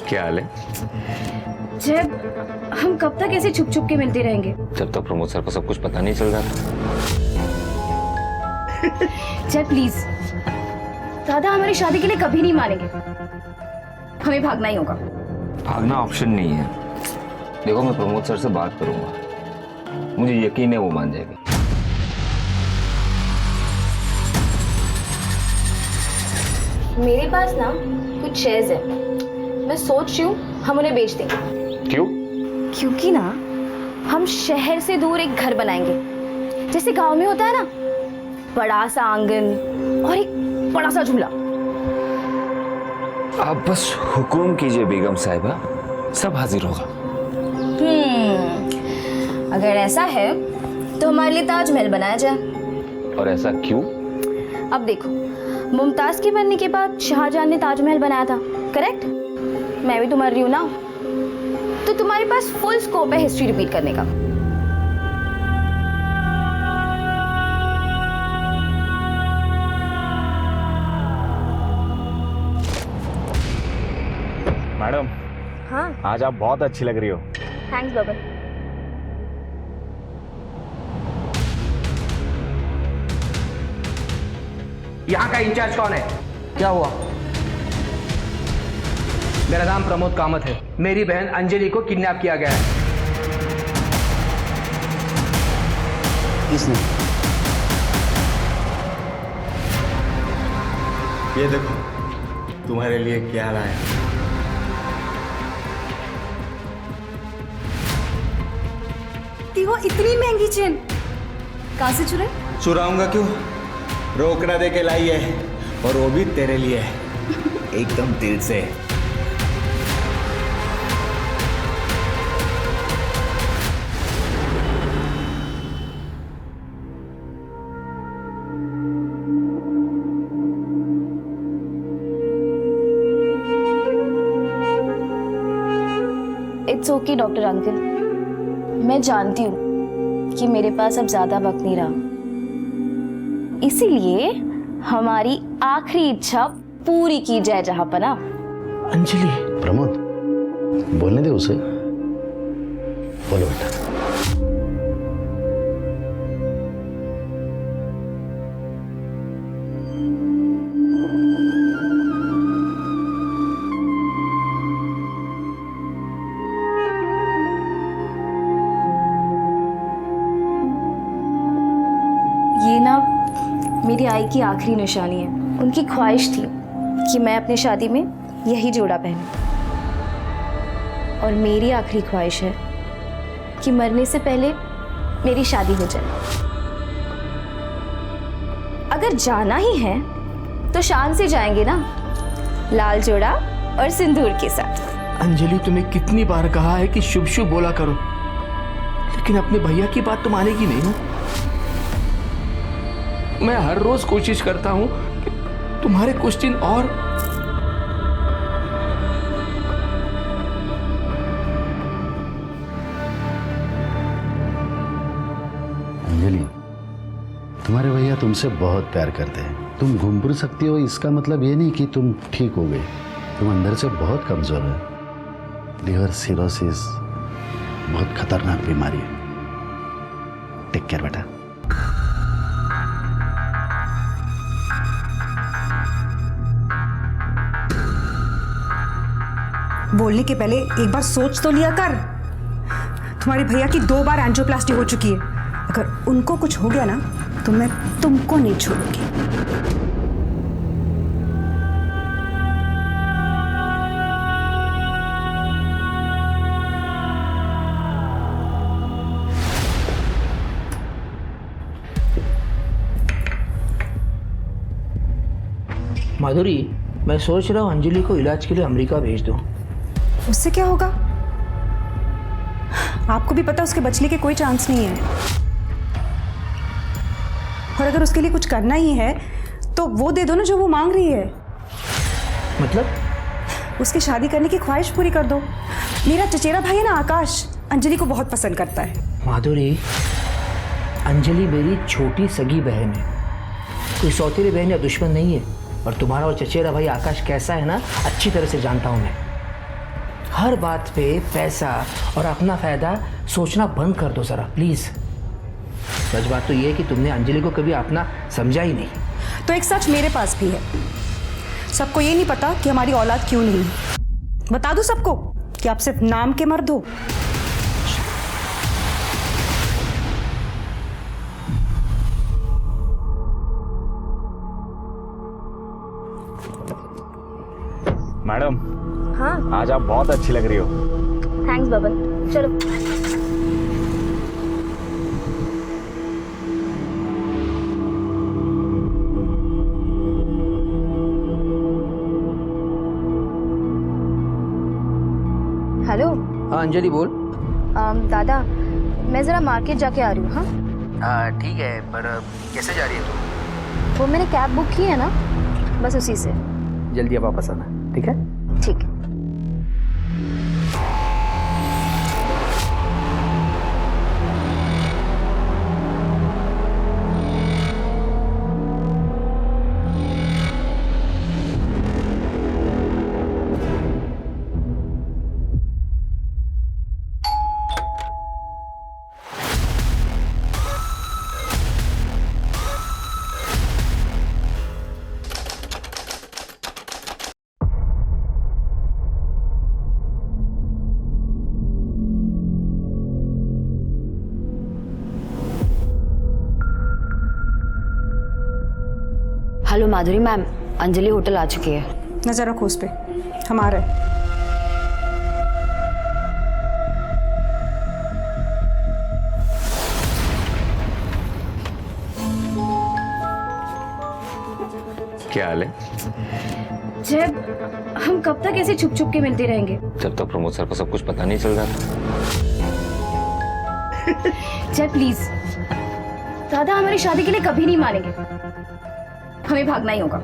क्या हाल है? जब हम कब तक ऐसे छुप छुप के मिलते रहेंगे? जब तक प्रमोद सर को सब कुछ पता नहीं चल रहा था। जय प्लीज, दादा हमारी शादी के लिए कभी नहीं मानेंगे। हमें भागना ही होगा। भागना ऑप्शन नहीं है। देखो, मैं प्रमोद सर से बात करूंगा, मुझे यकीन है वो मान जाएगी। मेरे पास ना कुछ शेयर्स है, मैं सोच रही हूँ हम उन्हें बेच देंगे। क्यों? क्योंकि ना हम शहर से दूर एक घर बनाएंगे, जैसे गांव में होता है ना, बड़ा सा आंगन और एक बड़ा सा झूला। आप बस हुकुम कीजिए बेगम साहिबा, सब हाजिर होगा। अगर ऐसा है तो हमारे लिए ताजमहल बनाया जाए। और ऐसा क्यों? अब देखो, मुमताज के बनने के बाद शाहजहां ने ताजमहल बनाया था, करेक्ट? मैं भी तो मर रही हूं ना, तो तुम्हारे पास फुल स्कोप है हिस्ट्री रिपीट करने का। मैडम, हाँ, आज आप बहुत अच्छी लग रही हो। थैंक्स बबन। यहाँ का इंचार्ज कौन है? क्या हुआ? मेरा नाम प्रमोद कामत है। मेरी बहन अंजलि को किडनैप किया गया है। किसने? ये देखो तुम्हारे लिए क्या लाया। वो इतनी महंगी चेन कहाँ से चुराई? चुराऊंगा क्यों, रोकड़ा दे के लाई है, और वो भी तेरे लिए, एकदम दिल से। इट्स ओके डॉक्टर अंकल, मैं जानती हूँ कि मेरे पास अब ज्यादा वक्त नहीं रहा, इसीलिए हमारी आखिरी इच्छा पूरी की जाए जहांपना। अंजलि। प्रमोद, बोलने दे उसे। बोलो बेटा। ये ना मेरी आई की आखिरी निशानी है। उनकी ख्वाहिश थी कि मैं अपनी शादी में यही जोड़ा पहनूं, और मेरी आखिरी ख्वाहिश है कि मरने से पहले मेरी शादी हो जाए। अगर जाना ही है तो शान से जाएंगे ना, लाल जोड़ा और सिंदूर के साथ। अंजलि, तुम्हें कितनी बार कहा है कि शुभ शुभ बोला करो, लेकिन अपने भैया की बात तो मानेगी नहीं ना। मैं हर रोज कोशिश करता हूं कि तुम्हारे कुछ दिन और। अंजलि, तुम्हारे भैया तुमसे बहुत प्यार करते हैं। तुम घूम फिर सकती हो, इसका मतलब ये नहीं कि तुम ठीक हो गए। तुम अंदर से बहुत कमजोर है। लिवर सिरोसिस बहुत खतरनाक बीमारी है। टेक केयर बेटा। बोलने के पहले एक बार सोच तो लिया कर। तुम्हारे भैया की 2 बार एंजियोप्लास्टी हो चुकी है। अगर उनको कुछ हो गया ना तो मैं तुमको नहीं छोड़ूंगी। माधुरी, मैं सोच रहा हूँ अंजलि को इलाज के लिए अमेरिका भेज दूँ। उससे क्या होगा? आपको भी पता उसके बचने के कोई चांस नहीं है। और अगर उसके लिए कुछ करना ही है तो वो दे दो ना जो वो मांग रही है। मतलब? उसकी शादी करने की ख्वाहिश पूरी कर दो। मेरा चचेरा भाई है ना आकाश, अंजलि को बहुत पसंद करता है। माधुरी, अंजलि मेरी छोटी सगी बहन है, कोई सौतेली बहन या दुश्मन नहीं है। और तुम्हारा और चचेरा भाई आकाश कैसा है ना, अच्छी तरह से जानता हूँ मैं। हर बात पे पैसा और अपना फायदा सोचना बंद कर दो जरा प्लीज। सच बात तो ये है कि तुमने अंजलि को कभी अपना समझा ही नहीं। तो एक सच मेरे पास भी है। सबको ये नहीं पता कि हमारी औलाद क्यों नहीं है। बता दूं सबको कि आप सिर्फ नाम के मर्द हो। मैडम, हाँ आज आप बहुत अच्छी लग रही हो। थैंक्स बबन, चलो। हेलो। हाँ अंजलि बोल। दादा, मैं ज़रा मार्केट जाके आ रही हूँ। हाँ हाँ ठीक है, पर कैसे जा रही है तू? वो मैंने कैब बुक की है ना, बस उसी से। जल्दी अब वापस आना, ठीक है? ठीक है। हेलो माधुरी मैम, अंजलि होटल आ चुकी है। नजर रखो उस पे, हम आ रहे हैं। क्या हाल है? जब हम कब तक ऐसे छुप छुप के मिलते रहेंगे? जब तक प्रमोद सर को सब कुछ पता नहीं चल रहा था। जय प्लीज, दादा हमारी शादी के लिए कभी नहीं मानेंगे। हमें भागना ही होगा।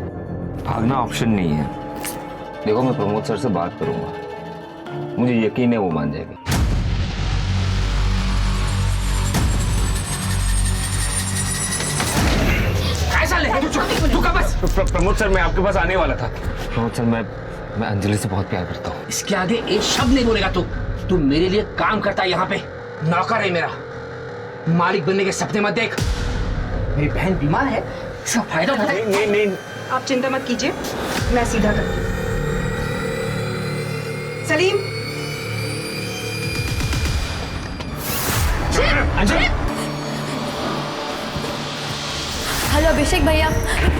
भागना ऑप्शन नहीं है। देखो, मैं प्रमोद सर से बात करूंगा, मुझे यकीन है वो मान जाएगी। प्रमोद सर, मैं आपके पास आने वाला था। प्रमोद सर, मैं अंजलि से बहुत प्यार करता हूँ। इसके आगे एक शब्द नहीं बोलेगा तू। तू मेरे लिए काम करता है यहाँ पे, नौकर है मेरा। मालिक बनने के सपने मत देख। मेरी बहन बीमार है, इसका फायदा उठा। नहीं, आप चिंता मत कीजिए, मैं सीधा करती हूँ। सलीम, हेलो अभिषेक भैया,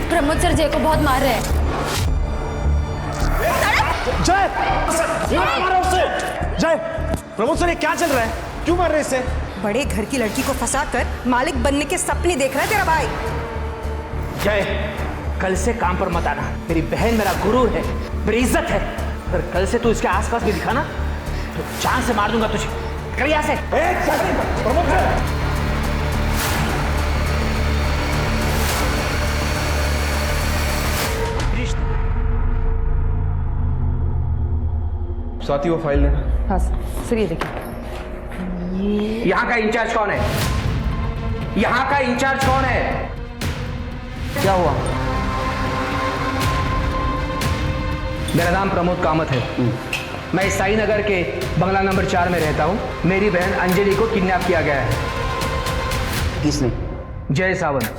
प्रमोद सर जय को बहुत मार रहे हैं। जय, प्रमोद सर ये क्या चल रहा है? क्यों मार रहे इससे? बड़े घर की लड़की को फंसाकर मालिक बनने के सपने देख रहा है तेरा भाई। जय, कल से काम पर मत आना। मेरी बहन मेरा गुरूर है, मेरी इज्जत है। अगर कल से तू इसके आसपास भी दिखा ना तो जान से मार दूंगा तुझे। कर यहाँ से। प्रमोद सर, स्वाति वो फाइल लेना। हाँ सर, ये देखिए। यहाँ का इंचार्ज कौन है? यहाँ का इंचार्ज कौन है? क्या हुआ? मेरा नाम प्रमोद कामत है। मैं साई नगर के बंगला नंबर 4 में रहता हूँ। मेरी बहन अंजलि को किडनैप किया गया है। किसने? जय सावंत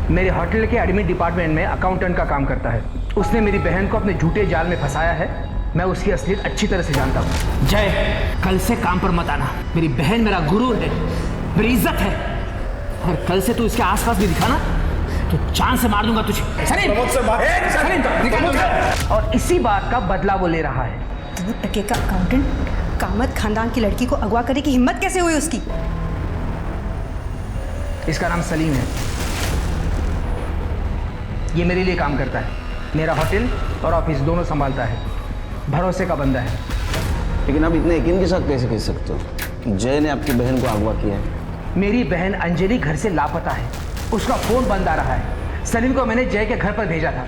मेरे होटल के एडमिन डिपार्टमेंट में अकाउंटेंट का काम करता है। उसने मेरी बहन को अपने झूठे जाल में फंसाया है। मैं उसकी असलियत अच्छी तरह से जानता हूँ। जय, कल से काम पर मत आना। मेरी बहन मेरा गुरूर है, मेरी इज्जत है। और कल से तू इसके आसपास भी दिखा ना तो जान से मार दूंगा तुझे। और इसी बात का बदला वो ले रहा है। 2 टके का अकाउंटेंट कामत खानदान की लड़की को अगवा करने की हिम्मत कैसे हुई उसकी? इसका नाम सलीम है। ये मेरे लिए काम करता है। मेरा होटल और ऑफिस दोनों संभालता है। भरोसे का बंदा है। लेकिन आप इतने यकीन के साथ कैसे कह सकते हो कि जय ने आपकी बहन को अगवा किया है? मेरी बहन अंजलि घर से लापता है। उसका फोन बंद आ रहा है। सलीम को मैंने जय के घर पर भेजा था।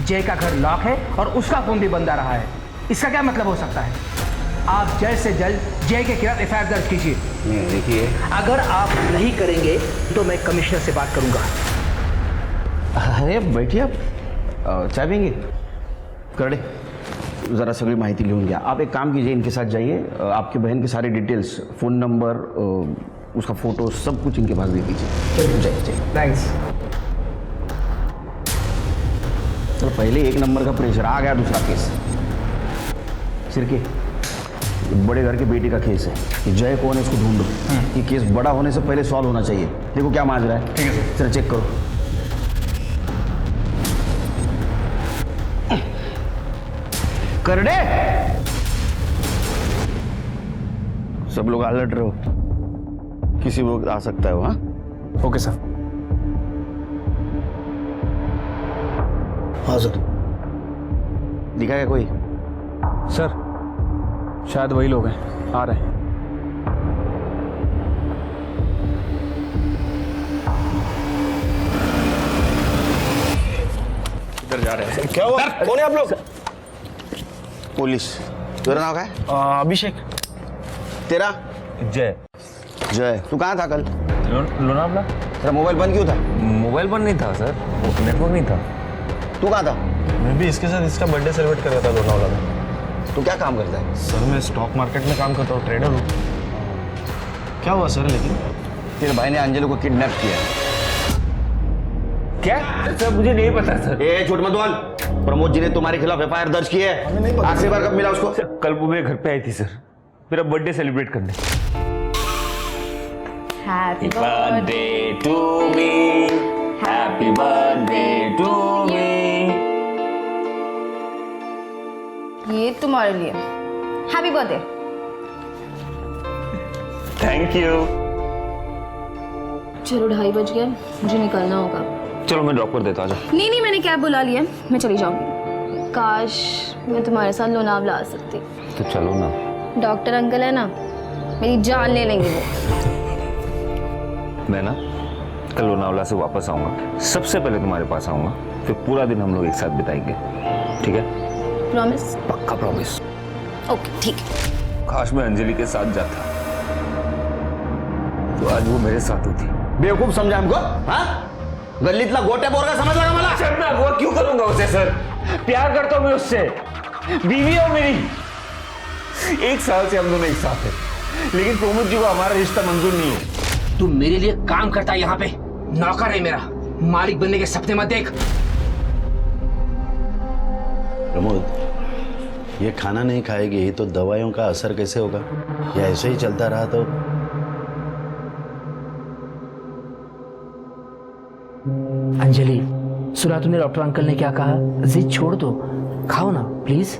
जय का घर लॉक है और उसका फोन भी बंद आ रहा है। इसका क्या मतलब हो सकता है? आप जल्द से जल्द जय के खिलाफ एफआईआर दर्ज कीजिए। देखिए, अगर आप नहीं करेंगे तो मैं कमिश्नर से बात करूंगा। अरे बैठिए, आप चाय पियेंगे? कर दे। ज़रा सगळी माहिती लिहून घ्या. आप एक काम कीजिए, इनके साथ जाइए, आपकी बहन की सारी डिटेल्स, फ़ोन नंबर, उसका फ़ोटो, सब कुछ इनके पास दे दीजिए. जाइए. थैंक्स. चलो, पहले एक नंबर का प्रेशर, आ गया दूसरा केस. सिरके, बड़े घर के बेटी का केस है. ये जय कौन है, इसको ढूंढो. ये केस बड़ा होने से पहले सॉल्व होना चाहिए. देखो क्या मांग रहा है. ठीक है सर. चलो चेक करो. करडे, सब लोग अलर्ट रहो, किसी वक्त आ सकता है वो. हाँ, ओके सर. हाँ सर. दिखा क्या कोई? सर शायद वही लोग हैं, आ रहे हैं. इधर जा रहे हैं. क्या हुआ? कौन है आप लोग? पुलिस. तेरा नाम क्या है? अभिषेक. तेरा? जय. जय. तू कहाँ था कल? लोनावला. तेरा मोबाइल बंद क्यों था? मोबाइल बंद नहीं था सर, नेटवर्क नहीं था. तू कहाँ था? मैं भी इसके साथ इसका बर्थडे सेलिब्रेट कर रहा था लोनावला में. तू क्या काम करता है? सर मैं स्टॉक मार्केट में काम करता हूँ, ट्रेडर हूँ. क्या हुआ सर? लेकिन तेरे भाई ने अंजलि को किडनैप किया. क्या सर? मुझे नहीं पता सर. ए झूठ मत बोल. प्रमोद जी ने तुम्हारे खिलाफ एफआईआर दर्ज की है. आखिरी बार कब मिला उसको? कल वो मेरे घर पे आई थी सर, मेरा बर्थडे सेलिब्रेट करने. Happy birthday to me, happy birthday to me. ये तुम्हारे लिए. Happy birthday. Thank you. चलो 2:30 बज गए, मुझे निकलना होगा. चलो मैं ड्रॉप कर देता हूँ. नहीं, मैंने कैब बुला लिया, मैं चली जाऊंगी. काश मैं तुम्हारे साथ लोनावला आ सकती. तो चलो ना. डॉक्टर अंकल है ना, मेरी जान ले लेंगे वो. मैं ना कल लोनावला से वापस आऊंगा, सबसे पहले तुम्हारे पास आऊंगा, फिर पूरा दिन हम लोग एक साथ बिताएंगे. ठीक है? प्रॉमिस? पक्का प्रॉमिस. ओके ठीक है. काश मैं अंजलि के साथ जाता तो आज वो मेरे साथ होती. बेवकूफ समझा हमको? हाँ, गल्लीतला गोट्या बोरगा समजला का मला? सर मैं अगवा क्यों करूंगा उसे सर? प्यार करता हूं मैं उससे, बीवी है मेरी. 1 साल से हम दोनों एक साथ हैं, लेकिन प्रमोद जी को हमारा रिश्ता मंजूर नहीं है. तू मेरे लिए काम करता है यहाँ पे, नौकर है मेरा. मालिक बनने के सपने मत देख. प्रमोद, ये खाना नहीं खाएगी तो दवाइयों का असर कैसे होगा? या ऐसे ही चलता रहा तो? अंजलि, सुना तुमने डॉक्टर अंकल ने क्या कहा? जिद छोड़ दो, खाओ ना प्लीज.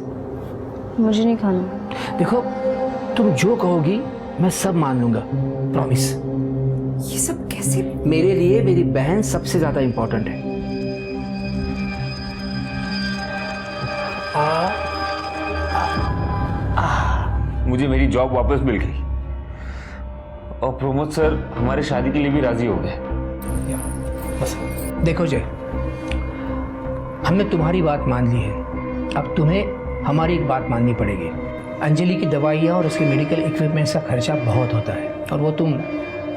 मुझे नहीं खाना. देखो, तुम जो कहोगी मैं सब मान लूंगा, प्रॉमिस. ये सब कैसे? मेरे लिए मेरी बहन सबसे ज्यादा इंपॉर्टेंट है. मुझे मेरी जॉब वापस मिल गई और प्रमोद सर हमारी शादी के लिए भी राजी हो गए. देखो जय, हमने तुम्हारी बात मान ली है, अब तुम्हें हमारी एक बात माननी पड़ेगी. अंजलि की दवाइयाँ और उसके मेडिकल इक्विपमेंट्स का खर्चा बहुत होता है और वो तुम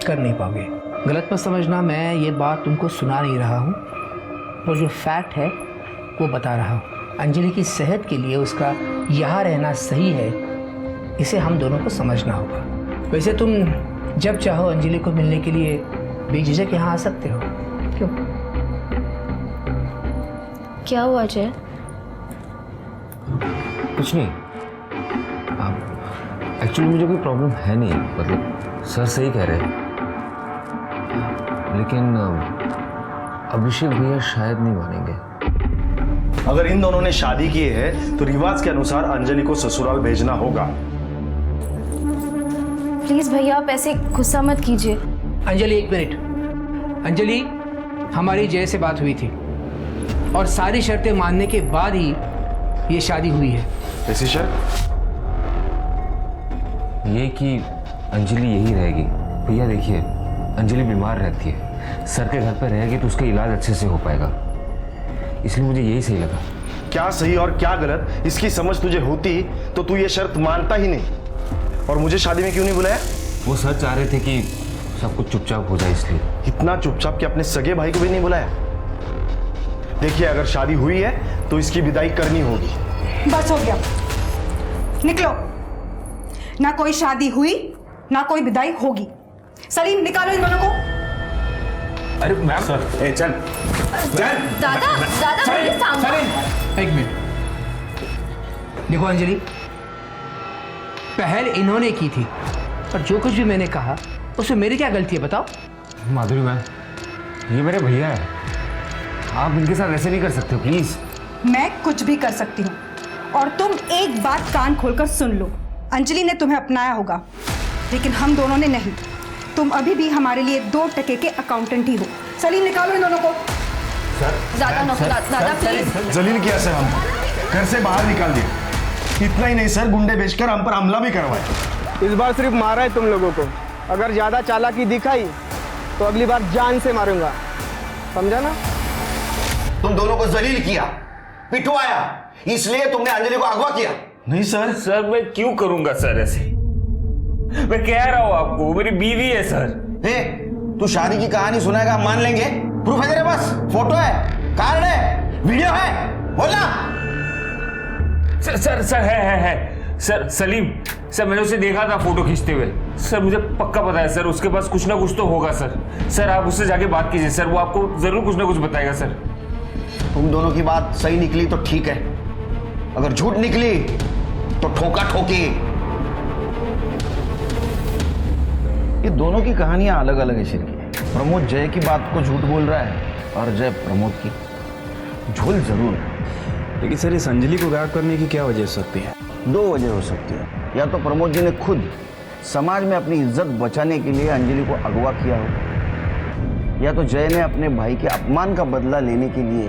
कर नहीं पाओगे. गलत मत समझना, मैं ये बात तुमको सुना नहीं रहा हूँ, और जो फैक्ट है वो बता रहा हूँ. अंजलि की सेहत के लिए उसका यहाँ रहना सही है, इसे हम दोनों को समझना होगा. वैसे तुम जब चाहो अंजलि को मिलने के लिए बेझिझक यहाँ आ सकते हो. क्यों? क्या हुआ जय? कुछ नहीं. एक्चुअली मुझे कोई प्रॉब्लम है नहीं, मतलब सर सही कह रहे हैं, लेकिन अभिषेक भैया शायद नहीं मानेंगे. अगर इन दोनों ने शादी की है तो रिवाज के अनुसार अंजलि को ससुराल भेजना होगा. प्लीज भैया आप ऐसे गुस्सा मत कीजिए. अंजलि एक मिनट. अंजलि, हमारी जय से बात हुई थी और सारी शर्तें मानने के बाद ही ये शादी हुई है. ऐसी शर्त? ये कि अंजलि यही रहेगी. भैया देखिए, अंजलि बीमार रहती है, सर के घर पर रहेगी तो उसका इलाज अच्छे से हो पाएगा, इसलिए मुझे यही सही लगा. क्या सही और क्या गलत इसकी समझ तुझे होती तो तू ये शर्त मानता ही नहीं. और मुझे शादी में क्यों नहीं बुलाया? वो सर चाह रहे थे कि सब कुछ चुपचाप हो जाए, इसलिए. इतना चुपचाप कि अपने सगे भाई को भी नहीं बुलाया? देखिए, अगर शादी हुई है तो इसकी विदाई करनी होगी. बस हो गया. निकलो। ना कोई शादी हुई ना कोई विदाई होगी। सलीम निकालो इन दोनों को। अरे मैम सर, चल चल। दादा प्लीज सामने। एक मिनट, देखो अंजलि, पहल इन्होंने की थी और जो कुछ भी मैंने कहा उसमें मेरी क्या गलती है बताओ? माधुरी मैम, ये मेरे भैया है, आप इनके साथ ऐसे नहीं कर सकते हो प्लीज। मैं कुछ भी कर सकती हूँ और तुम एक बात कान खोलकर सुन लो। अंजलि ने तुम्हें अपनाया होगा लेकिन हम दोनों ने नहीं। तुम अभी भी हमारे लिए 2 टके के अकाउंटेंट ही हो। सलीम निकालो इन दोनों को। दादा प्लीज। जलील किया सर, हम घर से बाहर निकाल दिए। इतना ही नहीं सर, गुंडे बेचकर हम पर हमला भी करवाए। इस बार सिर्फ मारा है तुम लोगों को, अगर ज्यादा चालाकी दिखाई तो अगली बार जान से मारूंगा, समझा ना? तुम दोनों को जलील किया, पिटवाया, इसलिए तुमने अंजलि को अगवा किया। नहीं सर। सर मैं क्यों करूंगा सर ऐसे? मैं कह रहा हूं आपको, वो मेरी बीवी है सर। ए, तू शादी की कहानी सुनाएगा, हम मान लेंगे? प्रूफ है तेरे पास? फोटो है, कार्ड है, वीडियो है, बोलना। सर है सर। सलीम सर, मैंने उसे देखा था फोटो खींचते हुए। सर मुझे पक्का पता है सर, उसके पास कुछ ना कुछ तो होगा सर। सर आप उससे जाके बात कीजिए सर, वो आपको जरूर कुछ ना कुछ बताएगा सर। तुम दोनों की बात सही निकली तो ठीक है, अगर झूठ निकली तो ठोका ठोकी। ये दोनों की कहानियां अलग अलग है शिरकी। प्रमोद जय की बात को झूठ बोल रहा है और जय प्रमोद की। झोल जरूर है, लेकिन सर इस अंजलि को गायब करने की क्या वजह हो सकती है? 2 वजह हो सकती है। या तो प्रमोद जी ने खुद समाज में अपनी इज्जत बचाने के लिए अंजलि को अगवा किया हो, या तो जय ने अपने भाई के अपमान का बदला लेने के लिए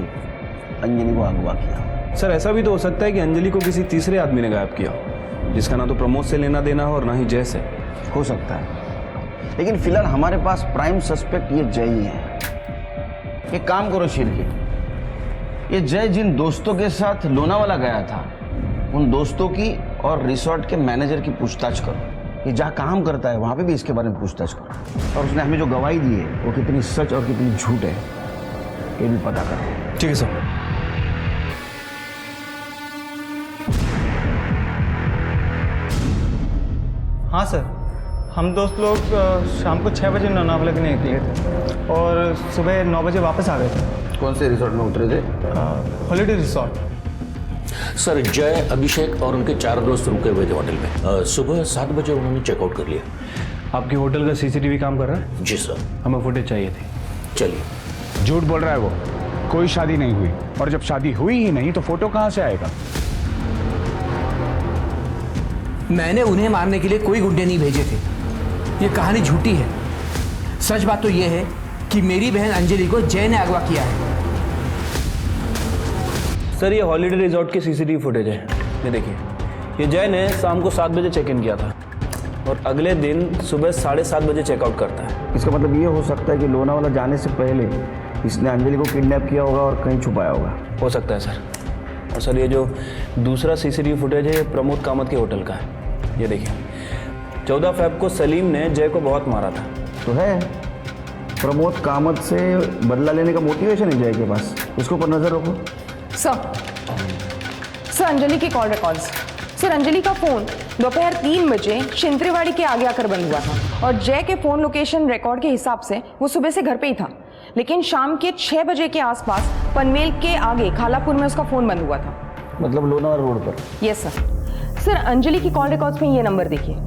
अंजलि को अगवा किया। सर ऐसा भी तो हो सकता है कि अंजलि को किसी तीसरे आदमी ने गायब किया हो, जिसका ना तो प्रमोद से लेना देना हो और ना ही जय से। हो सकता है, लेकिन फिलहाल हमारे पास प्राइम सस्पेक्ट ये जय ही है। एक काम करो शिरकी, ये जय जिन दोस्तों के साथ लोनावाला गया था उन दोस्तों की और रिसोर्ट के मैनेजर की पूछताछ करो। ये जहाँ काम करता है वहाँ पे भी इसके बारे में पूछताछ करो, और उसने हमें जो गवाही दी है वो कितनी सच और कितनी झूठ है ये भी पता करो। ठीक है सर। हाँ सर, हम दोस्त लोग शाम को 6 बजे लोनावाला के लिए निकले थे और सुबह 9 बजे वापस आ गए थे। कौन से रिसोर्ट में उतरे थे? Holiday resort. सर जय, अभिषेक और उनके 4 दोस्त रुके हुए थे होटल में। सुबह 7 बजे उन्होंने चेकआउट कर लिया। आपके होटल का सीसीटीवी काम कर रहा है? जी सर। हमें फुटेज चाहिए थी। चलिए। झूठ बोल रहा है वो, कोई शादी नहीं हुई, और जब शादी हुई ही नहीं तो फोटो कहाँ से आएगा? मैंने उन्हें मारने के लिए कोई गुंडे नहीं भेजे थे, ये कहानी झूठी है। सच बात तो ये है कि मेरी बहन अंजलि को जय ने अगवा किया है। सर ये हॉलीडे रिजॉर्ट की सीसीटीवी फुटेज है, ये देखिए। ये जय ने शाम को 7 बजे चेक इन किया था और अगले दिन सुबह 7:30 बजे चेकआउट करता है। इसका मतलब ये हो सकता है कि लोनावाला जाने से पहले इसने अंजलि को किडनैप किया होगा और कहीं छुपाया होगा। हो सकता है सर। और सर ये जो दूसरा सीसीटीवी फुटेज है ये प्रमोद कामत के होटल का है, ये देखिए। 14 फ़रवरी को सलीम ने जय को बहुत मारा था। तो है, प्रमोद कामत से बदला लेने का मोटिवेशन है जय के पास, उसके ऊपर नजर रखो। सर अंजलि के कॉल रिकॉर्ड्स। सर अंजलि का फोन दोपहर 3 बजे शिंत्रेवाड़ी के आगे आकर बंद हुआ था और जय के फोन लोकेशन रिकॉर्ड के हिसाब से वो सुबह से घर पे ही था, लेकिन शाम के 6 बजे के आसपास पनवेल के आगे खालापुर में उसका फोन बंद हुआ था। मतलब लोनावाला रोड पर? Yes sir. सर अंजलि की कॉल रिकॉर्ड्स में ये नंबर देखिए,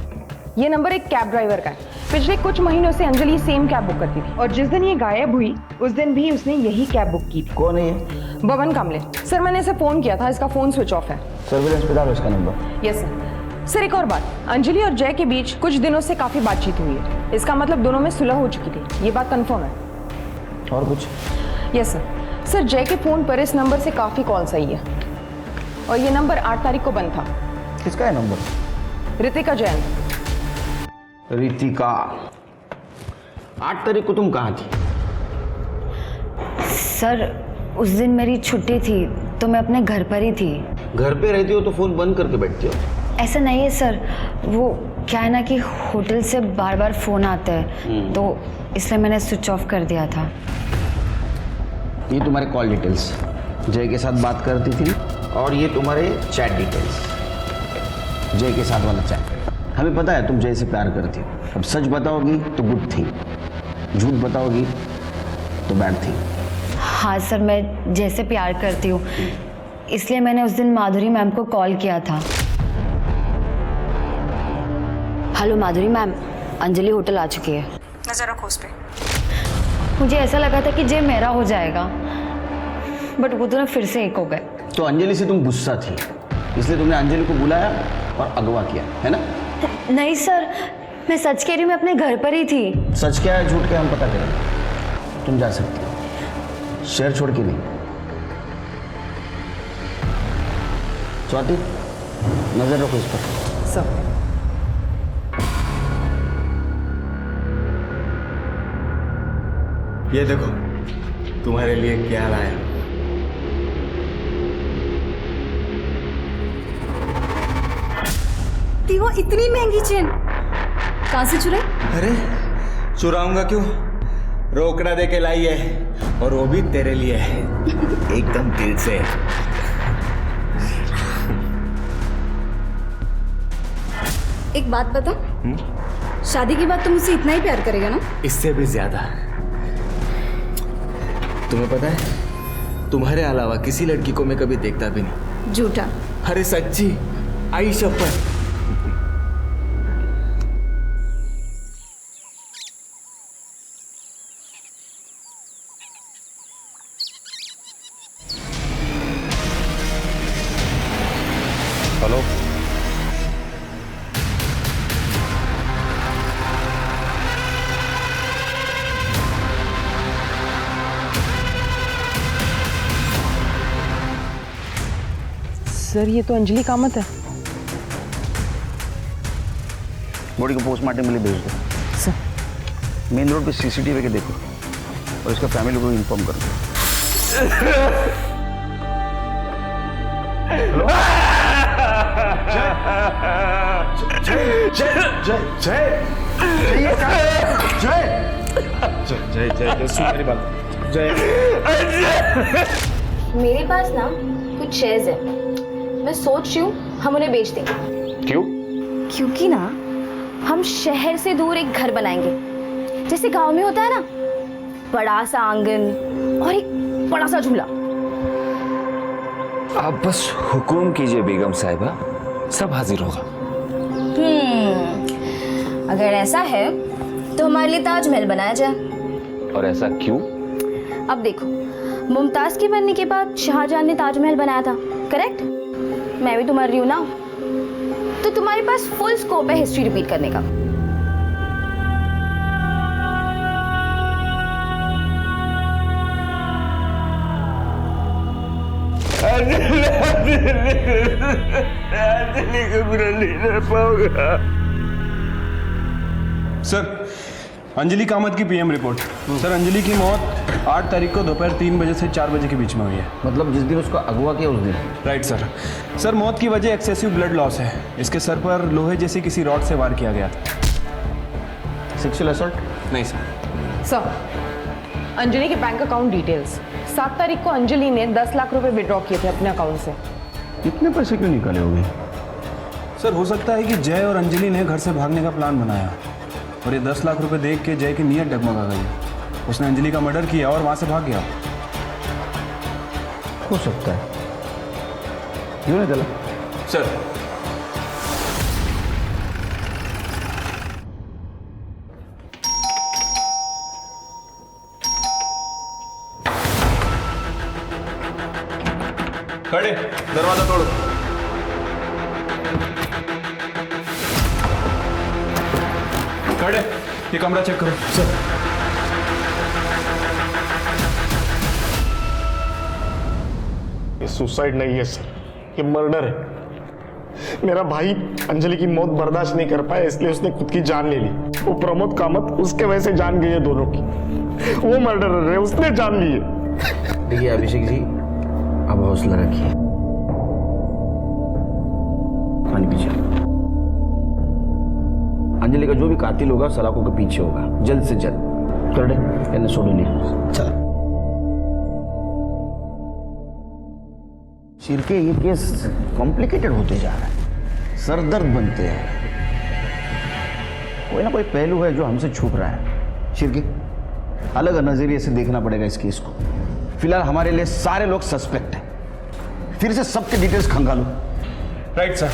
ये नंबर एक कैब ड्राइवर का है। पिछले कुछ महीनों से अंजलि सेम कैब बुक करती थी और जिस दिन ये गायब हुई उस दिन भी उसने यही कैब बुक की थी। कौन है ये? बबन कामले। सर मैंने इसे फोन किया था, इसका फोन स्विच ऑफ है। सर्विलेंस पे डालो इसका नंबर। Yes sir. सर एक और बात, अंजलि और जय के बीच कुछ दिनों से काफी बातचीत हुई है, इसका मतलब दोनों में सुलह हो चुकी थी, ये बात कंफर्म है। और कुछ? Yes sir. सर जय के फोन पर इस नंबर से काफी कॉल्स आई है और ये नंबर 8 तारीख को बंद था। किसका है नंबर? रितिका जैन। रितिका, 8 तारीख को तुम कहाँ थी? सर उस दिन मेरी छुट्टी थी तो मैं अपने घर पर ही थी। घर पे रहती हो तो फोन बंद करके बैठती हो? ऐसा नहीं है सर, वो क्या है ना कि होटल से बार बार फोन आते हैं तो इसलिए मैंने स्विच ऑफ कर दिया था। ये तुम्हारे कॉल डिटेल्स, जय के साथ बात करती थी, और ये तुम्हारे चैट डिटेल्स। जय के साथ वाला चैट। हमें पता है तुम जय से प्यार करती हो। अब सच बताओगी तो गुड थिंग, झूठ बताओगी तो बैड थिंग। हाँ सर, मैं जय से प्यार करती हूँ, इसलिए मैंने उस दिन माधुरी मैम को कॉल किया था। हेलो माधुरी मैम, अंजलि होटल आ चुकी है। नजर रखो उस पे। मुझे ऐसा लगा था कि जय मेरा हो जाएगा, बट वो दोनों फिर से एक हो गए। तो अंजलि से तुम गुस्सा थी, इसलिए तुमने अंजलि को बुलाया और अगवा किया, है ना? नहीं सर, मैं सच कह रही हूँ, मैं अपने घर पर ही थी। सच क्या है झूठ क्या हम पता करें। तुम जा सकती हो, शहर छोड़ के नहीं। स्वाति, नजर रखो इस पर। सब ये देखो तुम्हारे लिए क्या लाया। वो इतनी महंगी चेन कहां से चुराई? अरे चुराऊंगा क्यों, रोकड़ा दे के लाई है, और वो भी तेरे लिए है, एकदम दिल से। एक बात बता, शादी के बाद तुम मुझसे इतना ही प्यार करेगा ना? इससे भी ज्यादा। तुम्हें पता है तुम्हारे अलावा किसी लड़की को मैं कभी देखता भी नहीं। झूठा। अरे सच्ची, आई शपथ। हेलो, सर ये तो अंजलि कामत है। बॉडी को पोस्टमार्टम के लिए भेज दो। सर मेन रोड पे सीसीटीवी के देखो और इसका फैमिली को इन्फॉर्म कर दो। मेरे पास ना कुछ शेयर्स है, मैं सोच रही हूँ हम उन्हें बेच देंगे। क्यों? क्योंकि ना हम शहर से दूर एक घर बनाएंगे, जैसे गांव में होता है ना, बड़ा सा आंगन और एक बड़ा सा झूला। आप बस हुकुम कीजिए बेगम साहिबा, सब हाजिर होगा। अगर ऐसा है तो हमारे लिए ताजमहल बनाया जाए। और ऐसा क्यों? अब देखो, मुमताज के मरने के बाद शाहजहां ने ताजमहल बनाया था, करेक्ट? मैं भी तो मर रही हूं ना, तो तुम्हारे पास फुल स्कोप है हिस्ट्री रिपीट करने का। अंजलि को बुरा नहीं रह पाऊंगा। सर, अंजलि कामत की पीएम रिपोर्ट। सर, अंजलि की मौत 8 तारीख को दोपहर 3 बजे से 4 बजे के बीच में हुई है। मतलब जिस दिन उसको अगवा किया उस दिन? Right sir. सर, मौत की वजह एक्सेसिव ब्लड लॉस है। इसके सर पर लोहे जैसी किसी रॉड से वार किया गया था। Sexual assault? नहीं सर। सर, अंजलि के बैंक अकाउंट डिटेल्स। 7 तारीख को अंजलि ने 10 लाख रुपए विड्रॉ किए थे अपने अकाउंट से। इतने पैसे क्यों निकाले होंगे? सर, हो सकता है कि जय और अंजलि ने घर से भागने का प्लान बनाया और ये 10 लाख रुपए देख के जय की नीयत डगमगा गई। उसने अंजलि का मर्डर किया और वहां से भाग गया। हो सकता है। क्यों नहीं चला? सर, खड़े, दरवाजा तोड़ो। खड़े, ये कमरा चेक करो। सर, ये सुसाइड नहीं है सर, ये मर्डर है। मेरा भाई अंजलि की मौत बर्दाश्त नहीं कर पाया, इसलिए उसने खुद की जान ले ली। वो प्रमोद कामत उसके वजह से जान गई है दोनों की। वो मर्डरर है, उसने जान ली है। देखिए अभिषेक जी, अब हौसला रखिए। पानी पीछे। अंजलि का जो भी कातिल होगा सलाखों के पीछे होगा, जल्द से जल्द। कर दे, मैंने सोडू लिया। चल। शिरके, ये केस कॉम्प्लिकेटेड होते जा रहा है। सरदर्द बनते हैं। कोई ना कोई पहलू है जो हमसे छुप रहा है। शिरके, अलग नजरिए से देखना पड़ेगा इस केस को। फिलहाल हमारे लिए सारे लोग सस्पेक्ट हैं। फिर से सबके डिटेल्स खंगालो। Right sir.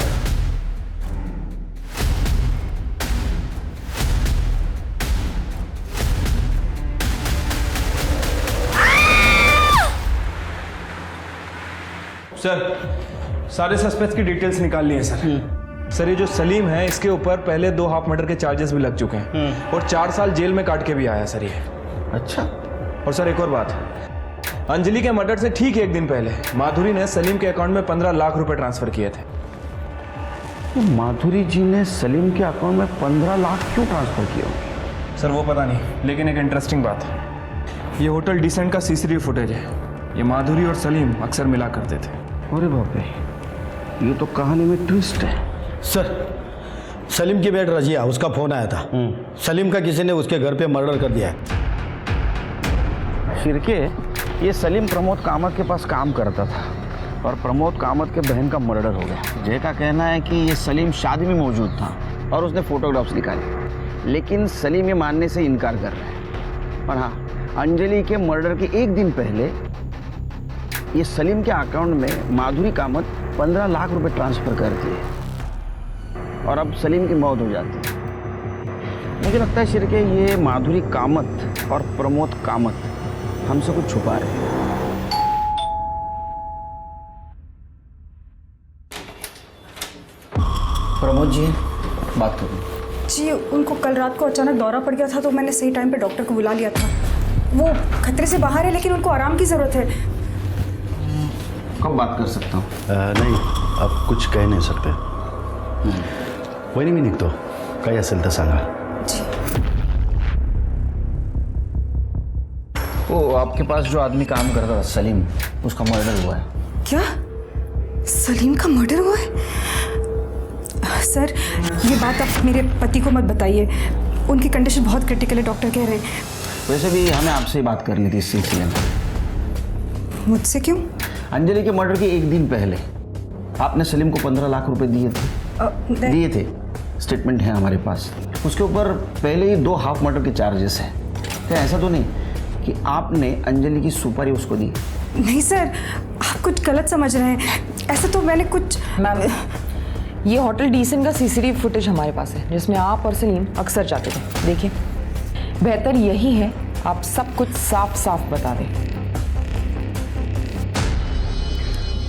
सर, सारे सस्पेक्ट्स की डिटेल्स निकाल लिए सर। सर, ये जो सलीम है इसके ऊपर पहले 2 हाफ मर्डर के चार्जेस भी लग चुके हैं और 4 साल जेल में काट के भी आया सर ये। अच्छा। और सर एक और बात, अंजलि के मर्डर से ठीक 1 दिन पहले माधुरी ने सलीम के अकाउंट में 15 लाख रुपए ट्रांसफर किए थे। तो माधुरी जी ने सलीम के अकाउंट में 15 लाख क्यों ट्रांसफर किए? सर वो पता नहीं, लेकिन एक इंटरेस्टिंग बात है, ये होटल डिसेंट का सीसीटीवी फुटेज है। ये माधुरी और सलीम अक्सर मिला करते थे। अरे बाप रे, ये तो कहानी में ट्विस्ट है। सर, सलीम की बेट रजिया, उसका फोन आया था। सलीम का किसी ने उसके घर पे मर्डर कर दिया है। शिरके, ये सलीम प्रमोद कामत के पास काम करता था और प्रमोद कामत के बहन का मर्डर हो गया। जय का कहना है कि ये सलीम शादी में मौजूद था और उसने फोटोग्राफ्स निकाले, लेकिन सलीम ये मानने से इनकार कर रहा है। और हाँ, अंजलि के मर्डर के 1 दिन पहले ये सलीम के अकाउंट में माधुरी कामत 15 लाख रुपए ट्रांसफर कर दिए और अब सलीम की मौत हो जाती है। मुझे लगता है शिरके, ये माधुरी कामत और प्रमोद कामत हमसे कुछ छुपा रहे हैं। प्रमोद जी, बात करो। जी, उनको कल रात को अचानक दौरा पड़ गया था तो मैंने सही टाइम पे डॉक्टर को बुला लिया था। वो खतरे से बाहर है लेकिन उनको आराम की ज़रूरत है। कब बात कर सकता हूँ? नाही, अब कुछ कह नहीं सकते। वही मी निघतो, काही असेल तर सांगा। वो आपके पास जो आदमी काम करता था सलीम, उसका मर्डर हुआ है। क्या? सलीम का मर्डर हुआ है? सर, ये बात आप मेरे पति को मत बताइए, उनकी कंडीशन बहुत क्रिटिकल है, डॉक्टर कह रहे हैं। वैसे भी हमें आपसे बात करनी थी इस सिलसिले में। मुझसे क्यों? अंजलि के मर्डर के 1 दिन पहले आपने सलीम को 15 लाख रुपए दिए थे। स्टेटमेंट है हमारे पास। उसके ऊपर पहले ही 2 हाफ मर्डर के चार्जेस हैं। क्या ऐसा तो नहीं कि आपने अंजलि की सुपारी उसको दी? नहीं सर, आप कुछ गलत समझ रहे हैं। ऐसा तो मैंने कुछ। मैम, ये होटल डिसेंट का सीसीटीवी फुटेज हमारे पास है जिसमें आप और सलीम अक्सर जाते थे। देखिए, बेहतर यही है आप सब कुछ साफ साफ बता दें।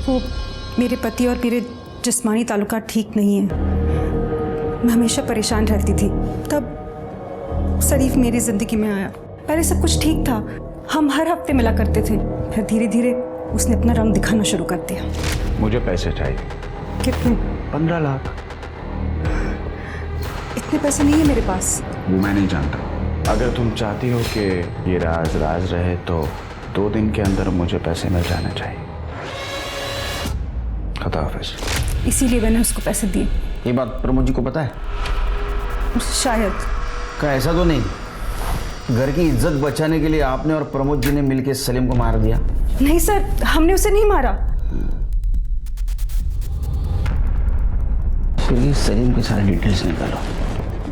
वो मेरे पति और मेरे जिस्मानी ताल्लुकात ठीक नहीं है। मैं हमेशा परेशान रहती थी, तब शरीफ मेरी ज़िंदगी में आया। पहले सब कुछ ठीक था, हम हर हफ्ते मिला करते थे। फिर धीरे धीरे उसने अपना रंग दिखाना शुरू कर दिया। मुझे पैसे चाहिए। कितने? 15 लाख। इतने पैसे नहीं है मेरे पास। वो मैं नहीं जानता। अगर तुम चाहती हो कि ये राज राज रहे तो 2 दिन के अंदर मुझे पैसे मिल जाने चाहिए। खुदा हाफिज़। इसीलिए मैंने उसको पैसे दिए। ये बात प्रमोद जी को पता है? शायद। क्या ऐसा तो नहीं घर की इज्जत बचाने के लिए आपने और प्रमोद जी ने मिलकर सलीम को मार दिया? नहीं सर, हमने उसे नहीं मारा। फिर सलीम के सारे डिटेल्स निकालो।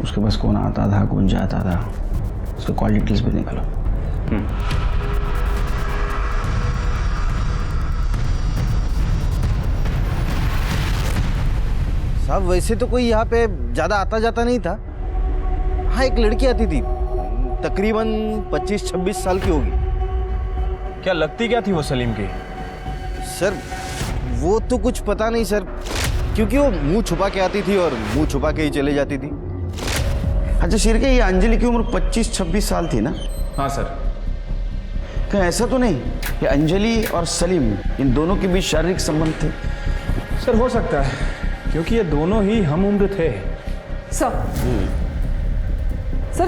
उसके पास कौन आता था, कौन जाता था, उसके कॉल डिटेल्स भी निकालो। साहब, वैसे तो कोई यहाँ पे ज़्यादा आता जाता नहीं था। हाँ, एक लड़की आती थी, तकरीबन 25-26 साल की होगी। क्या लगती क्या थी वो सलीम की? सर, वो तो कुछ पता नहीं सर, क्योंकि वो मुंह छुपा के आती थी और मुंह छुपा के ही चले जाती थी। अच्छा शिरके, ये अंजलि की उम्र 25-26 साल थी ना? हाँ सर। क्या ऐसा तो नहीं कि अंजलि और सलीम इन दोनों के बीच शारीरिक संबंध थे? सर हो सकता है, क्योंकि ये दोनों ही हम उम्र थे। सर,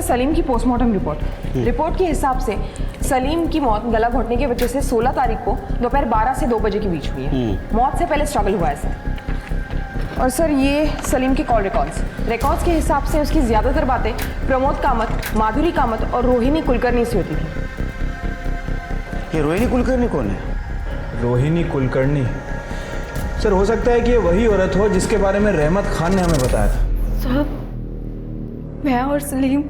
सलीम की पोस्टमार्टम रिपोर्ट के हिसाब से सलीम की मौत गला घोटने की वजह से 16 तारीख को दोपहर 12 से 2 बजे के बीच हुई है। मौत से पहले स्ट्रगल हुआ है सर। और सर, ये सलीम के कॉल रिकॉर्ड्स के हिसाब से उसकी ज़्यादातर बातें प्रमोद कामत, माधुरी कामत और रोहिणी कुलकर्णी से होती थी। ये रोहिणी कुलकर्णी कौन है? रोहिणी कुलकर्णी सर हो सकता है कि ये वही औरत हो जिसके बारे में रहमत खान ने हमें बताया था। साहब, मैं और सलीम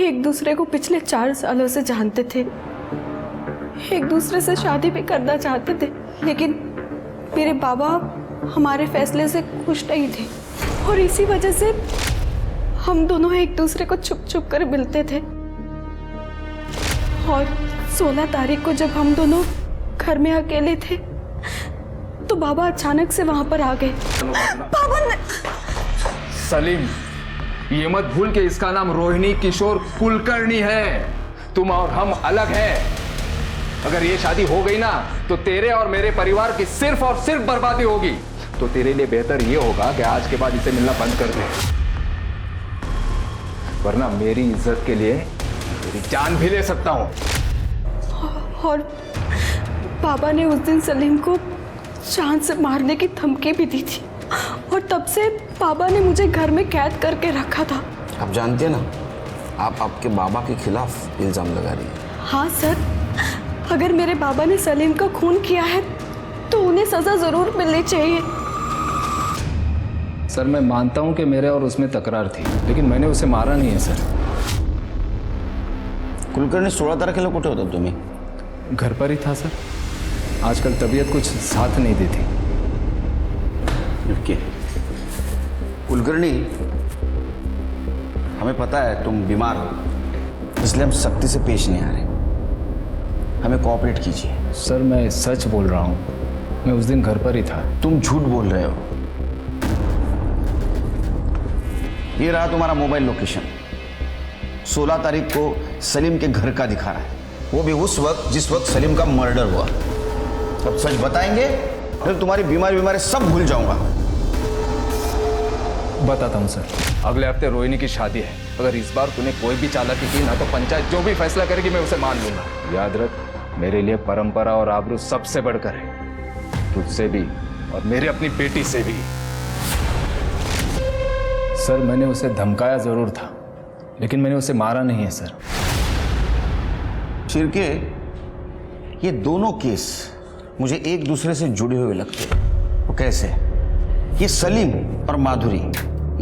एक दूसरे को पिछले 4 सालों से जानते थे, एक दूसरे से शादी भी करना चाहते थे, लेकिन मेरे बाबा हमारे फैसले से खुश नहीं थे और इसी वजह से हम दोनों एक दूसरे को छुप छुप कर मिलते थे। और 16 तारीख को जब हम दोनों घर में अकेले थे तो बाबा अचानक से वहां पर आ गए। बाबा ने... सलीम, ये मत भूल के इसका नाम रोहिणी किशोर कुलकर्णी है। तुम और हम अलग हैं। अगर ये शादी हो गई ना तो तेरे और मेरे परिवार की सिर्फ और सिर्फ बर्बादी होगी। तो तेरे लिए बेहतर ये होगा कि आज के बाद इसे मिलना बंद कर दे, वरना मेरी इज्जत के लिए तेरी जान भी ले सकता हूं। और बाबा ने उस दिन सलीम को जान से मारने की धमकी भी दी थी और तब से बाबा ने मुझे घर में कैद करके रखा था। आप जानते हैं ना, आप आपके बाबा के खिलाफ इल्जाम लगा रही हैं। हाँ सर, अगर मेरे बाबा ने सलीम का खून किया है तो उन्हें सजा जरूर मिलनी चाहिए। सर मैं मानता हूं कि मेरे और उसमें तकरार थी, लेकिन मैंने उसे मारा नहीं है सर। कुलकर्णी 16 तारखेला कुठे होता तुम्ही? घर पर ही था सर। आजकल तबीयत कुछ साथ नहीं देती। ओके कुलकर्णी, हमें पता है तुम बीमार हो, इसलिए हम सख्ती से पेश नहीं आ रहे। हमें कोऑपरेट कीजिए। सर मैं सच बोल रहा हूँ, मैं उस दिन घर पर ही था। तुम झूठ बोल रहे हो। ये रहा तुम्हारा मोबाइल लोकेशन, 16 तारीख को सलीम के घर का दिखा रहा है, वो भी उस वक्त जिस वक्त सलीम का मर्डर हुआ। अब सच बताएंगे फिर तुम्हारी बीमारी सब भूल जाऊंगा। बताता हूँ सर। अगले हफ्ते रोहिणी की शादी है। अगर इस बार तूने कोई भी चालाकी की ना तो पंचायत जो भी फैसला करेगी मैं उसे मान लूंगा। याद रख, मेरे लिए परंपरा और आबरू सबसे बढ़कर है, तुझसे भी और मेरी अपनी बेटी से भी। सर मैंने उसे धमकाया जरूर था, लेकिन मैंने उसे मारा नहीं है सर। शिरके, ये दोनों केस मुझे एक दूसरे से जुड़े हुए लगते हैं। वो कैसे? ये सलीम और माधुरी,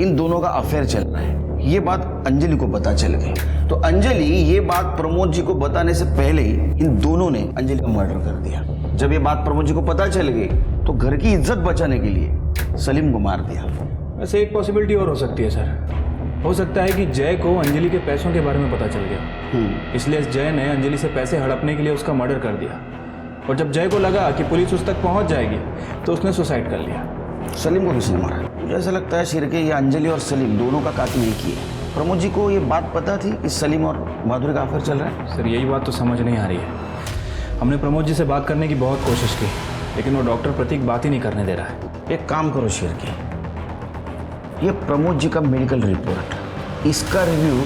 इन दोनों का अफेयर चल रहा है। ये बात अंजलि को पता चल गई, तो अंजलि ये बात प्रमोद जी को बताने से पहले ही इन दोनों ने अंजलि का मर्डर कर दिया। जब ये बात प्रमोद जी को पता चल गई तो घर की इज्जत बचाने के लिए सलीम को मार दिया। वैसे एक पॉसिबिलिटी और हो सकती है सर। हो सकता है कि जय को अंजलि के पैसों के बारे में पता चल गया, इसलिए जय ने अंजलि से पैसे हड़पने के लिए उसका मर्डर कर दिया। और जब जय को लगा कि पुलिस उस तक पहुंच जाएगी तो उसने सुसाइड कर लिया। सलीम को किसने मारा? मुझे ऐसा लगता है शिरके, ये अंजलि और सलीम दोनों का कातिल एक ही है। प्रमोद जी को ये बात पता थी कि सलीम और माधुरी का अफेयर चल रहा है? सर यही बात तो समझ नहीं आ रही है। हमने प्रमोद जी से बात करने की बहुत कोशिश की, लेकिन वो डॉक्टर प्रतीक बात ही नहीं करने दे रहा है। एक काम करो शिरके, ये प्रमोद जी का मेडिकल रिपोर्ट, इसका रिव्यू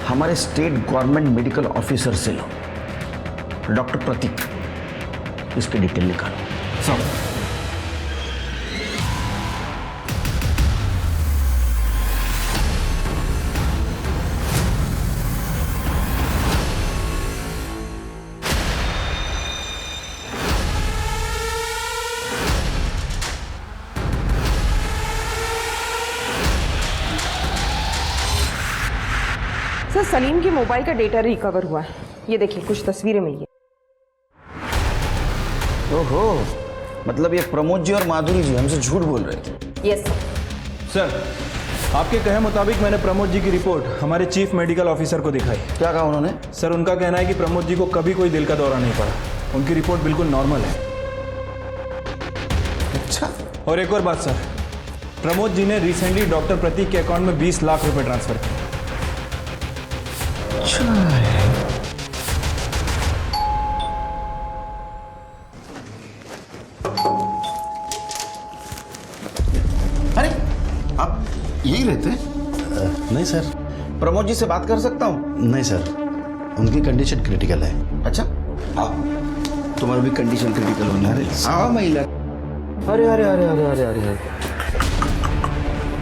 हमारे स्टेट गवर्नमेंट मेडिकल ऑफिसर से लो। डॉक्टर प्रतीक, इसकी डिटेल निकालो सब। सर सलीम के मोबाइल का डेटा रिकवर हुआ है। ये देखिए कुछ तस्वीरें मिली है। ओहो, मतलब ये प्रमोद जी और माधुरी जी हमसे झूठ बोल रहे थे। यस सर, आपके कहे मुताबिक मैंने प्रमोद जी की रिपोर्ट हमारे चीफ मेडिकल ऑफिसर को दिखाई। क्या कहा उन्होंने? सर उनका कहना है कि प्रमोद जी को कभी कोई दिल का दौरा नहीं पड़ा, उनकी रिपोर्ट बिल्कुल नॉर्मल है। अच्छा। और एक और बात सर, प्रमोद जी ने रिसेंटली डॉक्टर प्रतीक के अकाउंट में 20 लाख रुपए ट्रांसफर किए। अरे आप यही रहते हैं? नहीं सर। प्रमोद जी से बात कर सकता हूँ? नहीं सर, उनकी कंडीशन क्रिटिकल है। अच्छा, आओ, तुम्हारी भी कंडीशन क्रिटिकल होना है। आओ महिला। अरे अरे अरे अरे अरे अरे अरे,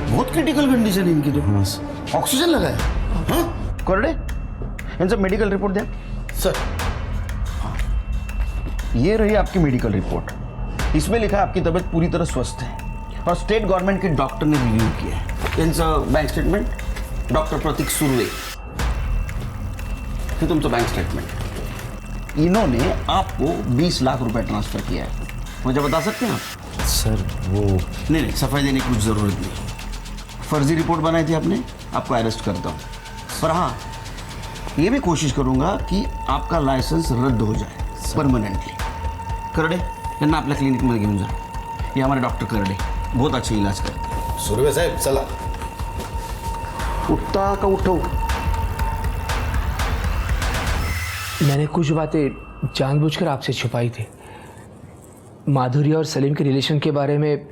बहुत क्रिटिकल कंडीशन है इनकी तो। ऑक्सीजन लगा है? हाँ कोरडे, इनसे मेडिकल रिपोर्ट दें। सर ये रही आपकी मेडिकल रिपोर्ट। इसमें लिखा है आपकी तबीयत पूरी तरह स्वस्थ है और स्टेट गवर्नमेंट के डॉक्टर ने रिव्यू किया है। इनका बैंक स्टेटमेंट डॉक्टर प्रतीक सुर्वे, फिर तुमचा बैंक स्टेटमेंट। इन्होंने आपको 20 लाख रुपए ट्रांसफर किया है। मुझे बता सकते हैं आप? सर वो नहीं, सफाई देने की कुछ जरूरत नहीं। फर्जी रिपोर्ट बनाई थी आपने, आपको अरेस्ट करता हूँ। पर हाँ, ये भी कोशिश करूंगा कि आपका लाइसेंस रद्द हो जाए परमानेंटली। करडे यांना आपल्या क्लिनिकमध्ये घेऊन जा। ये हमारे डॉक्टर करडे बहुत अच्छे इलाज करते हैं। सुर्वे साहेब चला। उठता का उठो। मैंने कुछ बातें जानबूझकर आपसे छुपाई थी। माधुरी और सलीम के रिलेशन के बारे में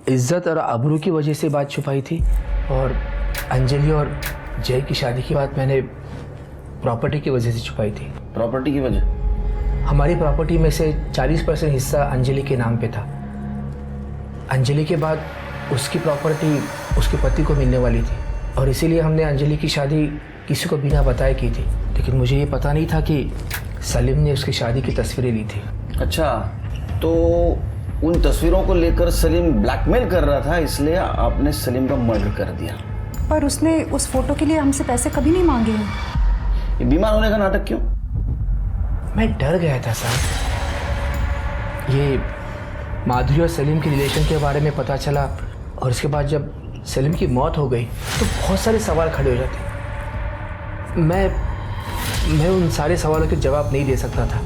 इज्जत और आबरू की वजह से बात छुपाई थी, और अंजलि और जय की शादी की बात मैंने प्रॉपर्टी की वजह से छुपाई थी। प्रॉपर्टी की वजह? हमारी प्रॉपर्टी में से 40% हिस्सा अंजलि के नाम पे था। अंजलि के बाद उसकी प्रॉपर्टी उसके पति को मिलने वाली थी, और इसीलिए हमने अंजलि की शादी किसी को बिना बताए की थी। लेकिन मुझे ये पता नहीं था कि सलीम ने उसकी शादी की तस्वीरें ली थी। अच्छा, तो उन तस्वीरों को लेकर सलीम ब्लैकमेल कर रहा था, इसलिए आपने सलीम का मर्डर कर दिया। पर उसने उस फोटो के लिए हमसे पैसे कभी नहीं मांगे हैं। ये बीमार होने का नाटक क्यों? मैं डर गया था साहब। ये माधुरी और सलीम के रिलेशन के बारे में पता चला, और उसके बाद जब सलीम की मौत हो गई तो बहुत सारे सवाल खड़े हो जाते। मैं उन सारे सवालों के जवाब नहीं दे सकता था,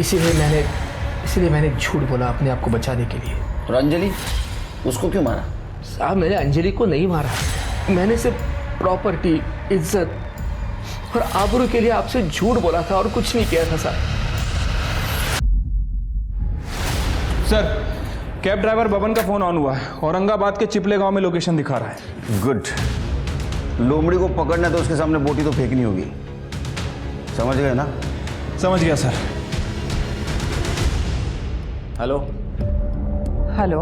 इसीलिए मैंने झूठ बोला अपने आप को बचाने के लिए। और अंजलि, उसको क्यों मारा? साहब, मैंने अंजलि को नहीं मारा। मैंने सिर्फ प्रॉपर्टी, इज्जत और आबरू के लिए आपसे झूठ बोला था और कुछ नहीं किया था साहब। सर, कैब ड्राइवर बबन का फोन ऑन हुआ है, औरंगाबाद के चिपले गांव में लोकेशन दिखा रहा है। गुड। लोमड़ी को पकड़ना तो उसके सामने बोटी तो फेंकनी होगी, समझ गए ना? समझ गया सर। हेलो हेलो,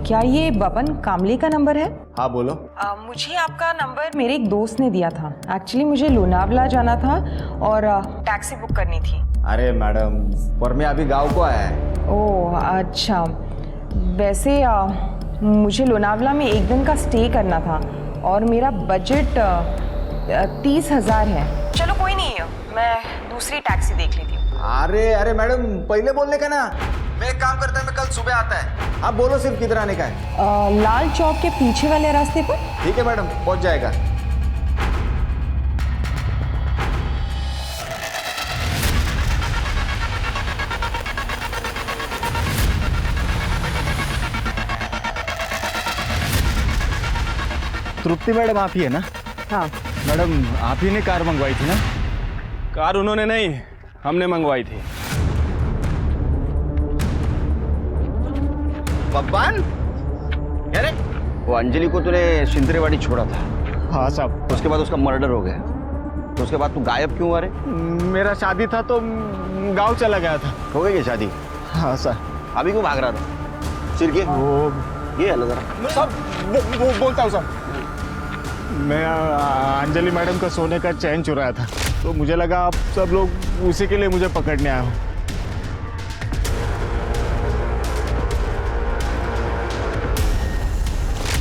क्या ये बबन कामली का नंबर है? हाँ बोलो। मुझे आपका नंबर मेरे एक दोस्त ने दिया था। एक्चुअली मुझे लोनावला जाना था और टैक्सी बुक करनी थी। अरे मैडम, पर मैं अभी गांव को आया है। ओह अच्छा, वैसे मुझे लोनावला में एक दिन का स्टे करना था और मेरा बजट 30,000 है। चलो कोई नहीं, मैं दूसरी टैक्सी देख लेती हूँ। अरे मैडम, पहले बोलने का ना। मैं एक काम करता है, मैं कल सुबह आता है। आप बोलो सिर्फ किधर आने का है। लाल चौक के पीछे वाले रास्ते पर। ठीक है मैडम, पहुंच जाएगा। तृप्ति मैडम आप ही है ना? हाँ मैडम, आप ही ने कार मंगवाई थी ना? कार उन्होंने नहीं, हमने मंगवाई थी। बब्बान, अरे वो अंजलि को तूने शिंतरेवाड़ी छोड़ा था। हाँ साहब। उसके बाद उसका मर्डर हो गया, तो उसके बाद तू गायब क्यों हुआ रे? मेरा शादी था तो गांव चला गया था। हो गई ये शादी? हाँ सर। अभी क्यों भाग रहा था? सिर के वो ये जरा सब बोलता हूँ साहब। मैं अंजलि मैडम का सोने का चैन चुराया था, तो मुझे लगा आप सब लोग उसी के लिए मुझे पकड़ने आए हो।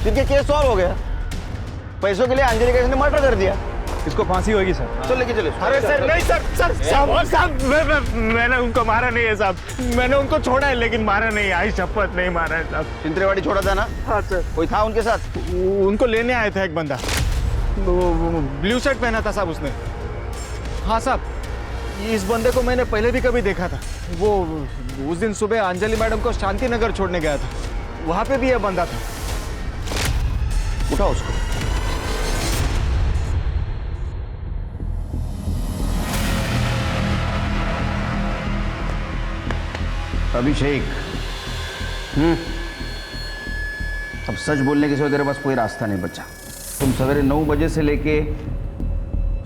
जिनके केस सॉल्व हो गया, पैसों के लिए अंजलि का इसने मर्डर कर दिया। इसको फांसी होगी सर। चल लेके चले। अरे सर नहीं सर, साहब मैंने उनको मारा नहीं है साहब। मैंने उनको छोड़ा है लेकिन मारा नहीं, आई शपथ नहीं मारा है साहब। चिंतरेवाड़ी छोड़ा था ना? हाँ सर। कोई था उनके साथ? उनको लेने आया था एक बंदा, ब्लू शर्ट पहना था साहब उसने। हाँ साहब, इस बंदे को मैंने पहले भी कभी देखा था। वो उस दिन सुबह अंजलि मैडम को शांति नगर छोड़ने गया था, वहां पे भी यह बंदा था। उठाओ उसको। अभिषेक, अब सच बोलने के सिवा तेरे पास कोई रास्ता नहीं बचा। तुम सवेरे 9 बजे से लेके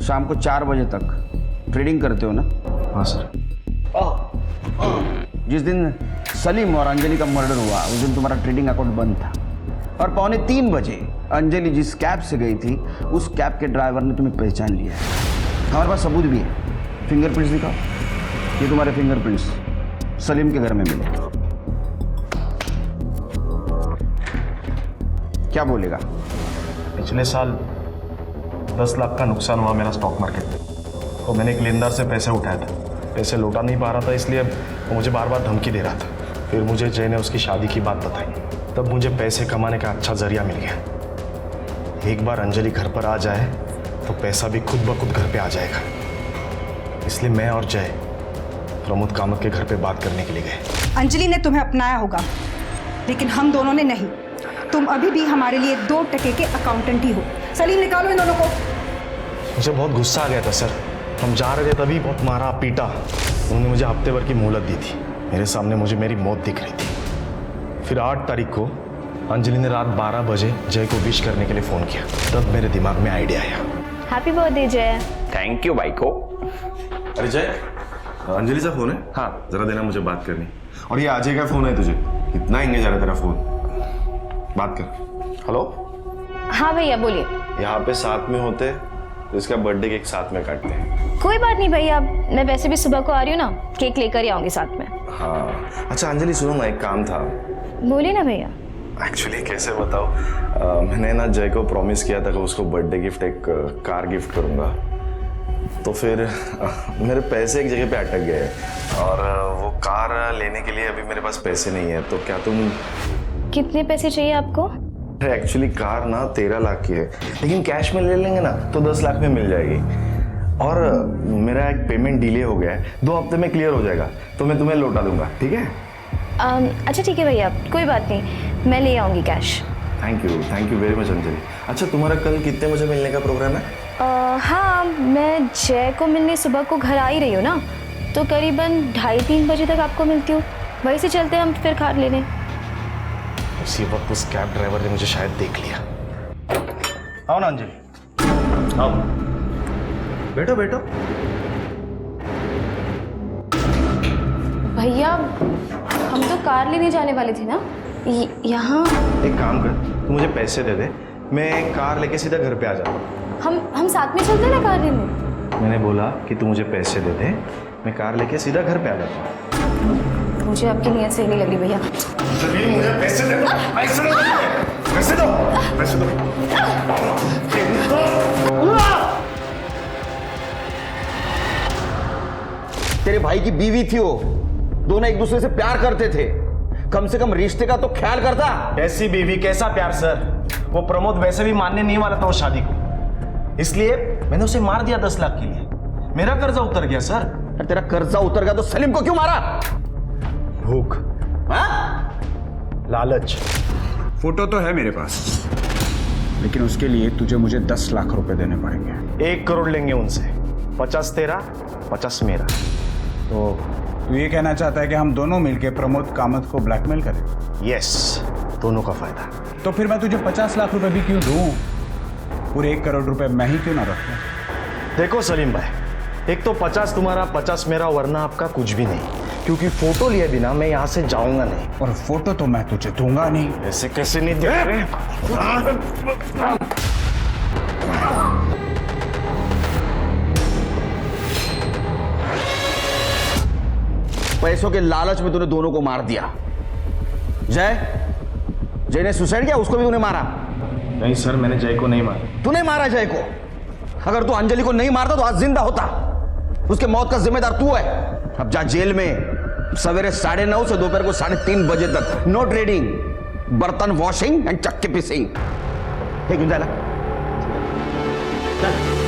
शाम को 4 बजे तक ट्रेडिंग करते हो ना? हाँ सर। जिस दिन सलीम और अंजलि का मर्डर हुआ उस दिन तुम्हारा ट्रेडिंग अकाउंट बंद था, और 2:45 बजे अंजलि जिस कैब से गई थी उस कैब के ड्राइवर ने तुम्हें पहचान लिया है। हमारे पास सबूत भी है। फिंगरप्रिंट्स दिखाओ। ये तुम्हारे फिंगरप्रिंट्स सलीम के घर में मिले। क्या बोलेगा? पिछले साल 10 लाख का नुकसान हुआ मेरा स्टॉक मार्केट में, तो मैंने एक लेनदार से पैसे उठाया था। पैसे लौटा नहीं पा रहा था, इसलिए वो मुझे बार बार धमकी दे रहा था। फिर मुझे जय ने उसकी शादी की बात बताई, तब मुझे पैसे कमाने का अच्छा जरिया मिल गया। एक बार अंजलि घर पर आ जाए तो पैसा भी खुद ब खुद घर पे आ जाएगा। इसलिए मैं और जय प्रमोद कामत के घर पे बात करने के लिए गए। अंजलि ने तुम्हें अपनाया होगा, लेकिन हम दोनों ने नहीं। तुम अभी भी हमारे लिए 2 टके के अकाउंटेंट ही हो। सलीम, निकालो इन दोनों को। मुझे बहुत गुस्सा आ गया था सर। हम जा रहे थे तभी बहुत मारा पीटा। उन्होंने मुझे हफ्ते भर की मोहलत दी थी। मेरे सामने मुझे मेरी मौत दिख रही थी। फिर 8 तारीख को अंजलि ने रात 12 बजे जय को विश करने के लिए फ़ोन किया। तब मेरे दिमाग में आइडिया आया। हैप्पी बर्थडे जय। थैंक यू भाई को। अरे जय, अंजलि से फोन है? हाँ, जरा देना, मुझे बात करनी। और ये अजय का फोन है तुझे? कितना एंगेज आ रहा है तेरा फोन? बात कर। हेलो। हाँ भैया बोलिए। यहाँ पे साथ में होते तो इसका बर्थडे केक साथ में काटते हैं। कोई बात नहीं भैया, मैं वैसे भी सुबह को आ रही हूँ ना, केक लेकर ही आऊंगी साथ में। हाँ अच्छा अंजलि, सुनो ना, एक काम था। बोलिए ना भैया। एक्चुअली कैसे बताओ, मैंने ना जय को प्रॉमिस किया था कि उसको बर्थडे गिफ्ट एक कार गिफ्ट करूँगा। तो फिर मेरे पैसे एक जगह पे अटक गए और वो कार लेने के लिए अभी मेरे पास पैसे नहीं है। तो क्या तुम... कितने पैसे चाहिए आपको? एक्चुअली कार ना 13 लाख की है, लेकिन कैश में ले लेंगे ना तो 10 लाख में मिल जाएगी। और मेरा एक पेमेंट डिले हो गया है, 2 हफ्ते में क्लियर हो जाएगा, तो मैं तुम्हें लौटा दूंगा, ठीक है? अच्छा ठीक है भैया, कोई बात नहीं, मैं ले आऊँगी cash. Thank you very much Anjali. अच्छा तुम्हारा कल कितने बजे मिलने का प्रोग्राम है? हाँ, मैं जय को मिलने सुबह को घर आ ही रही हूँ ना, तो करीबन 2:30-3 बजे तक आपको मिलती हूँ। वहीं से चलते हम फिर कार लेने। उसी वक्त उस कैब ड्राइवर ने मुझे शायद देख लिया। आओ ना अंजलि, आओ, बैठो बैठो। भैया हम तो कार लेने जाने वाले थे ना, यहाँ। एक काम कर, तू मुझे पैसे दे दे, मैं कार लेके सीधा घर पे आ जाता हूँ। हम साथ में चलते ना कार लेने। मैंने बोला कि तू मुझे पैसे दे दे, मैं कार लेके सीधा घर पे आ जाता हूँ। मुझे आपकी नीयत सही नहीं लग रही भैया। मुझे पैसे दे दो, पैसे दो, पैसे दो। तेरे भाई की बीवी थी वो, दोनों एक दूसरे से प्यार करते थे, कम से कम रिश्ते का तो ख्याल करता। ऐसी बीवी कैसा प्यार सर? वो प्रमोद वैसे भी मानने नहीं वाला था वो शादी को, इसलिए मैंने उसे मार दिया 10 लाख के लिए। मेरा कर्जा उतर गया सर। तेरा कर्जा उतर गया तो सलीम को क्यों मारा? भूख, लालच। फोटो तो है मेरे पास, लेकिन उसके लिए तुझे मुझे 10 लाख रुपए देने पड़ेंगे। 1 करोड़ लेंगे उनसे, 50 तेरा, 50 मेरा। तो तू ये कहना चाहता है कि हम दोनों मिलकर प्रमोद कामत को ब्लैकमेल करें? यस, दोनों का फायदा। तो फिर मैं तुझे 50 लाख रुपए भी क्यों दूं? पूरे 1 करोड़ रुपए मैं ही क्यों ना रखूं? देखो सलीम भाई, एक तो 50 तुम्हारा, 50 मेरा, वरना आपका कुछ भी नहीं, क्योंकि फोटो लिए बिना मैं यहाँ से जाऊंगा नहीं। और फोटो तो मैं तुझे दूंगा नहीं। ऐसे कैसे नहीं दे रहे? पैसों के लालच में तूने दोनों को मार दिया। जय ने सुसाइड किया, उसको भी तूने मारा? नहीं सर, मैंने जय को नहीं मारा। तूने मारा जय को? अगर तू अंजलि को नहीं मारता तो आज जिंदा होता। उसके मौत का जिम्मेदार तू है। अब जा जेल में सवेरे 9:30 से दोपहर को 3:30 बजे तक। नो ट्रेडिंग, बर्तन वॉशिंग एंड चक्के पिसिंग। एक मिनट, चल